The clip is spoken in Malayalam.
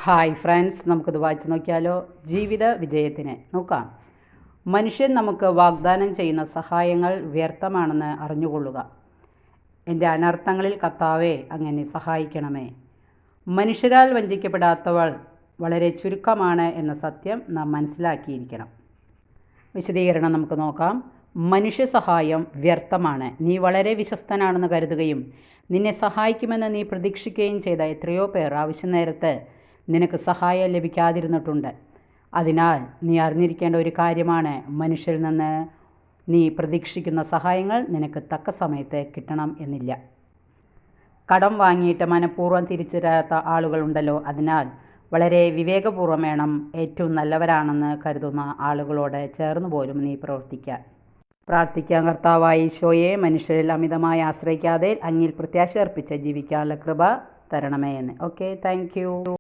ഹായ് ഫ്രണ്ട്സ്, നമുക്കിത് വായിച്ച് നോക്കിയാലോ. ജീവിത വിജയത്തിന് നോക്കാം. മനുഷ്യൻ നമുക്ക് വാഗ്ദാനം ചെയ്യുന്ന സഹായങ്ങൾ വ്യർത്ഥമാണെന്ന് അറിഞ്ഞുകൊള്ളുക. എൻ്റെ അനർത്ഥങ്ങളിൽ കർത്താവേ അങ്ങനെ സഹായിക്കണമേ. മനുഷ്യരാൽ വഞ്ചിക്കപ്പെടാത്തവൾ വളരെ ചുരുക്കമാണ് എന്ന സത്യം നാം മനസ്സിലാക്കിയിരിക്കണം. വിശദീകരണം നമുക്ക് നോക്കാം. മനുഷ്യ സഹായം വ്യർത്ഥമാണ്. നീ വളരെ വിശ്വസ്തനാണെന്ന് കരുതുകയും നിന്നെ സഹായിക്കുമെന്ന് നീ പ്രതീക്ഷിക്കുകയും ചെയ്ത എത്രയോ പേർ ആവശ്യനേരത്ത് നിനക്ക് സഹായം ലഭിക്കാതിരുന്നിട്ടുണ്ട്. അതിനാൽ നീ അറിഞ്ഞിരിക്കേണ്ട ഒരു കാര്യമാണ്, മനുഷ്യരിൽ നിന്ന് നീ പ്രതീക്ഷിക്കുന്ന സഹായങ്ങൾ നിനക്ക് തക്ക സമയത്ത് കിട്ടണം എന്നില്ല. കടം വാങ്ങിയിട്ട് മനഃപൂർവ്വം തിരിച്ചു തരാത്ത ആളുകളുണ്ടല്ലോ. അതിനാൽ വളരെ വിവേകപൂർവ്വം വേണം ഏറ്റവും നല്ലവരാണെന്ന് കരുതുന്ന ആളുകളോട് ചേർന്ന് പോലും നീ പ്രാർത്ഥിക്കാൻ. കർത്താവായ ഈശോയെ, മനുഷ്യരിൽ അമിതമായി ആശ്രയിക്കാതെ അങ്ങിൽ പ്രത്യാശ അർപ്പിച്ച് ജീവിക്കാനുള്ള കൃപ തരണമേ എന്ന്. Okay, thank you.